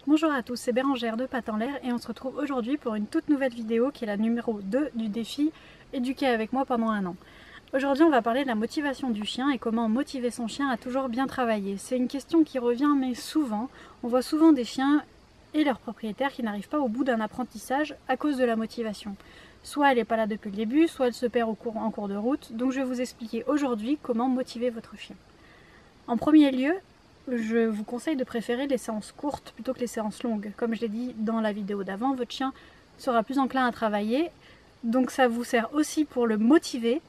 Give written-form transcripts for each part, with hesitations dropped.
Bonjour à tous, c'est Bérangère de Pattes en l'air et on se retrouve aujourd'hui pour une toute nouvelle vidéo qui est la numéro 2 du défi Éduquer avec moi pendant un an. Aujourd'hui on va parler de la motivation du chien et comment motiver son chien à toujours bien travailler. C'est une question qui revient mais souvent. On voit souvent des chiens et leurs propriétaires qui n'arrivent pas au bout d'un apprentissage à cause de la motivation. Soit elle n'est pas là depuis le début, soit elle se perd en cours de route. Donc je vais vous expliquer aujourd'hui comment motiver votre chien. En premier lieu, je vous conseille de préférer les séances courtes plutôt que les séances longues. Comme je l'ai dit dans la vidéo d'avant, votre chien sera plus enclin à travailler, donc ça vous sert aussi pour le motiver.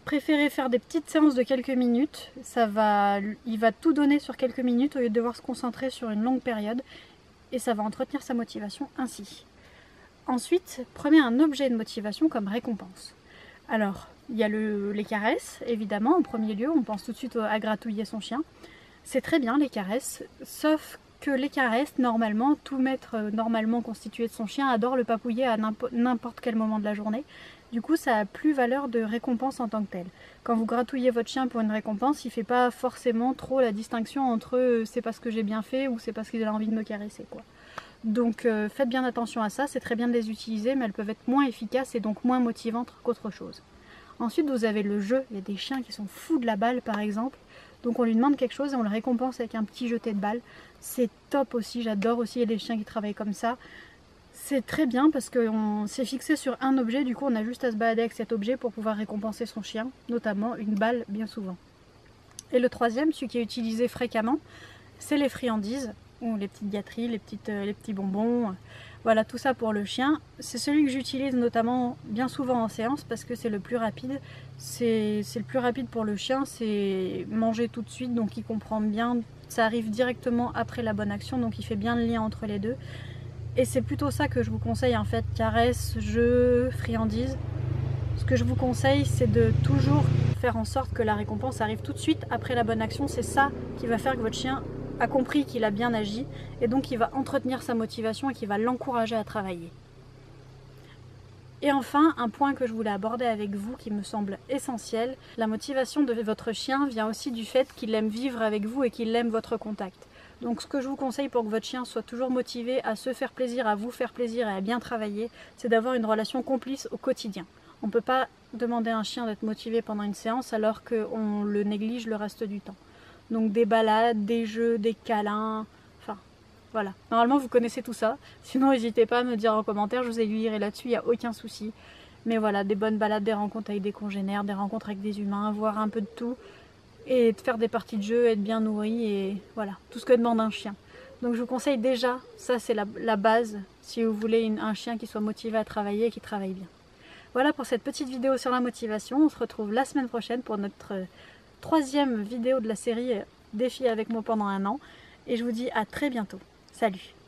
Préférez faire des petites séances de quelques minutes, il va tout donner sur quelques minutes au lieu de devoir se concentrer sur une longue période, et ça va entretenir sa motivation ainsi. Ensuite, prenez un objet de motivation comme récompense. Alors, il y a les caresses, évidemment, en premier lieu, on pense tout de suite à gratouiller son chien. C'est très bien les caresses, sauf que les caresses, normalement, tout maître normalement constitué de son chien adore le papouiller à n'importe quel moment de la journée. Du coup, ça n'a plus valeur de récompense en tant que telle. Quand vous gratouillez votre chien pour une récompense, il ne fait pas forcément trop la distinction entre c'est parce que j'ai bien fait ou c'est parce qu'il a envie de me caresser, quoi. Donc faites bien attention à ça, c'est très bien de les utiliser, mais elles peuvent être moins efficaces et donc moins motivantes qu'autre chose. Ensuite, vous avez le jeu. Il y a des chiens qui sont fous de la balle, par exemple. Donc on lui demande quelque chose et on le récompense avec un petit jeté de balle. C'est top aussi, j'adore aussi les chiens qui travaillent comme ça. C'est très bien parce qu'on s'est fixé sur un objet, du coup on a juste à se balader avec cet objet pour pouvoir récompenser son chien, notamment une balle bien souvent. Et le troisième, celui qui est utilisé fréquemment, c'est les friandises, ou les petites gâteries, les petits bonbons. Voilà, tout ça pour le chien. C'est celui que j'utilise notamment bien souvent en séance parce que c'est le plus rapide. C'est le plus rapide pour le chien, c'est manger tout de suite, donc il comprend bien. Ça arrive directement après la bonne action, donc il fait bien le lien entre les deux. Et c'est plutôt ça que je vous conseille en fait, caresses, jeux, friandises. Ce que je vous conseille, c'est de toujours faire en sorte que la récompense arrive tout de suite après la bonne action. C'est ça qui va faire que votre chien a compris qu'il a bien agi et donc il va entretenir sa motivation et qui va l'encourager à travailler. Et enfin, un point que je voulais aborder avec vous qui me semble essentiel, la motivation de votre chien vient aussi du fait qu'il aime vivre avec vous et qu'il aime votre contact. Donc ce que je vous conseille pour que votre chien soit toujours motivé à se faire plaisir, à vous faire plaisir et à bien travailler, c'est d'avoir une relation complice au quotidien. On ne peut pas demander à un chien d'être motivé pendant une séance alors qu'on le néglige le reste du temps. Donc des balades, des jeux, des câlins, enfin voilà. Normalement vous connaissez tout ça, sinon n'hésitez pas à me dire en commentaire, je vous aiguillerai là-dessus, il n'y a aucun souci. Mais voilà, des bonnes balades, des rencontres avec des congénères, des rencontres avec des humains, voir un peu de tout, et de faire des parties de jeu, être bien nourri, et voilà, tout ce que demande un chien. Donc je vous conseille déjà, ça c'est la base, si vous voulez un chien qui soit motivé à travailler et qui travaille bien. Voilà pour cette petite vidéo sur la motivation, on se retrouve la semaine prochaine pour notre troisième vidéo de la série Défi avec moi pendant un an. Et je vous dis à très bientôt. Salut!